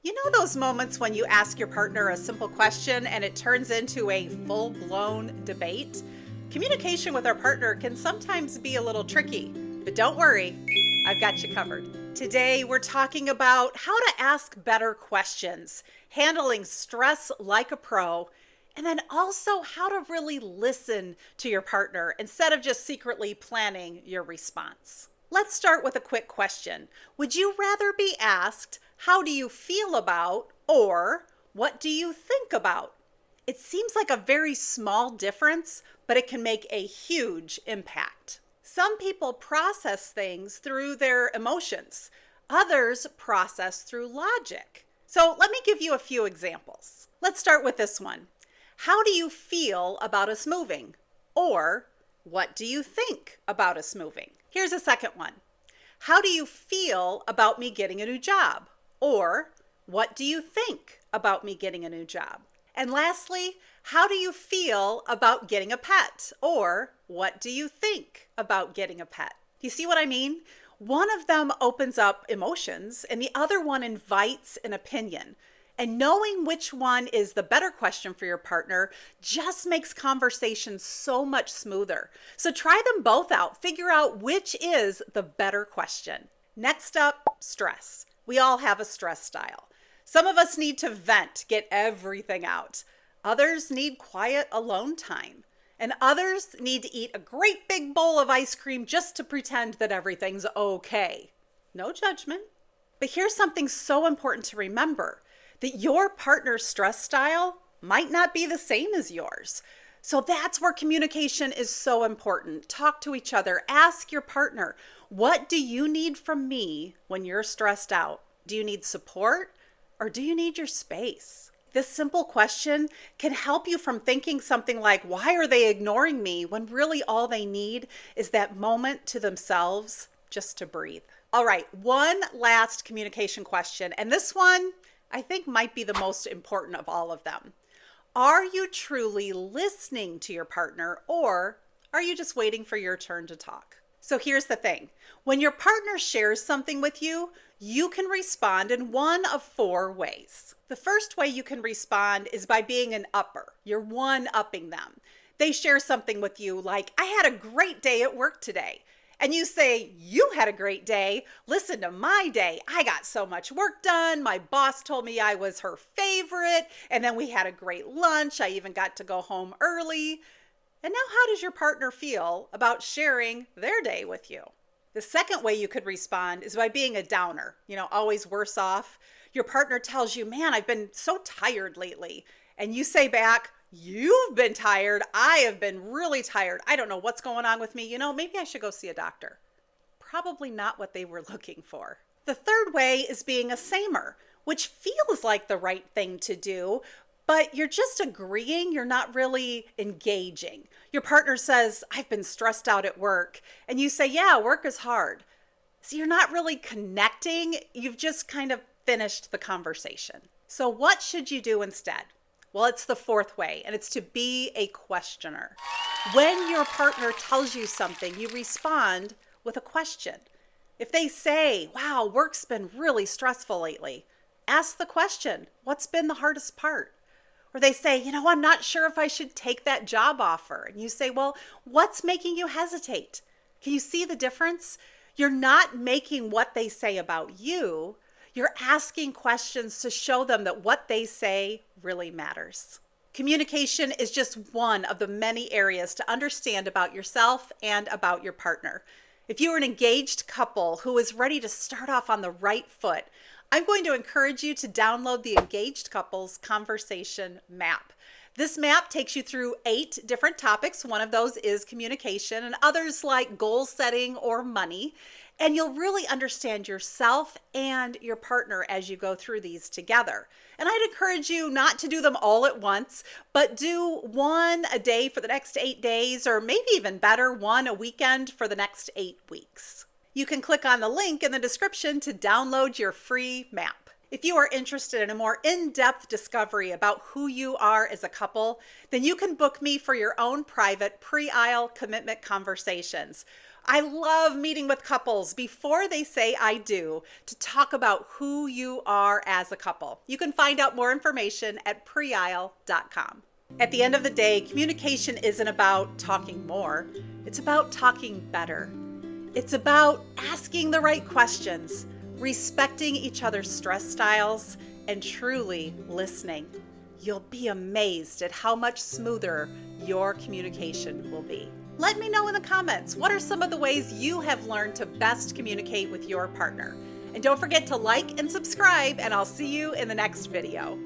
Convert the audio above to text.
You know those moments when you ask your partner a simple question and it turns into a full-blown debate? Communication with our partner can sometimes be a little tricky, but don't worry, I've got you covered. Today, we're talking about how to ask better questions, handling stress like a pro, and then also how to really listen to your partner instead of just secretly planning your response. Let's start with a quick question. Would you rather be asked, how do you feel about, or what do you think about? It seems like a very small difference, but it can make a huge impact. Some people process things through their emotions. Others process through logic. So let me give you a few examples. Let's start with this one. How do you feel about us moving? Or what do you think about us moving? Here's a second one. How do you feel about me getting a new job? Or what do you think about me getting a new job? And lastly, how do you feel about getting a pet? Or what do you think about getting a pet? You see what I mean? One of them opens up emotions and the other one invites an opinion. And knowing which one is the better question for your partner just makes conversations so much smoother. So try them both out. Figure out which is the better question. Next up, stress. We all have a stress style. Some of us need to vent, get everything out. Others need quiet alone time. And others need to eat a great big bowl of ice cream just to pretend that everything's okay. No judgment. But here's something so important to remember, that your partner's stress style might not be the same as yours. So that's where communication is so important. Talk to each other. Ask your partner, what do you need from me when you're stressed out? Do you need support or do you need your space? This simple question can help you from thinking something like, why are they ignoring me? When really all they need is that moment to themselves just to breathe. All right, one last communication question. And this one, I think might be the most important of all of them. Are you truly listening to your partner, or are you just waiting for your turn to talk? So here's the thing. When your partner shares something with you, you can respond in one of four ways. The first way you can respond is by being an upper. You're one-upping them. They share something with you like, I had a great day at work today. And you say, you had a great day. Listen to my day. I got so much work done. My boss told me I was her favorite. And then we had a great lunch. I even got to go home early. And now how does your partner feel about sharing their day with you? The second way you could respond is by being a downer, always worse off. Your partner tells you, man, I've been so tired lately. And you say back, you've been tired. I have been really tired. I don't know what's going on with me. Maybe I should go see a doctor. Probably not what they were looking for. The third way is being a samer, which feels like the right thing to do, but you're just agreeing. You're not really engaging. Your partner says, I've been stressed out at work. And you say, yeah, work is hard. So you're not really connecting. You've just kind of finished the conversation. So what should you do instead? Well, it's the fourth way, and it's to be a questioner. When your partner tells you something, you respond with a question. If they say, wow, work's been really stressful lately, ask the question, what's been the hardest part? Or they say, I'm not sure if I should take that job offer. And you say, well, what's making you hesitate? Can you see the difference? You're not making what they say about you. You're asking questions to show them that what they say really matters. Communication is just one of the many areas to understand about yourself and about your partner. If you're an engaged couple who is ready to start off on the right foot, I'm going to encourage you to download the Engaged Couples Conversation Map. This map takes you through 8 different topics. One of those is communication, and others like goal setting or money. And you'll really understand yourself and your partner as you go through these together. And I'd encourage you not to do them all at once, but do one a day for the next 8 days, or maybe even better, one a weekend for the next 8 weeks. You can click on the link in the description to download your free map. If you are interested in a more in-depth discovery about who you are as a couple, then you can book me for your own private Preaisle commitment conversations. I love meeting with couples before they say I do to talk about who you are as a couple. You can find out more information at Preaisle.com. At the end of the day, communication isn't about talking more. It's about talking better. It's about asking the right questions, respecting each other's stress styles, and truly listening. You'll be amazed at how much smoother your communication will be. Let me know in the comments, what are some of the ways you have learned to best communicate with your partner? And don't forget to like and subscribe, and I'll see you in the next video.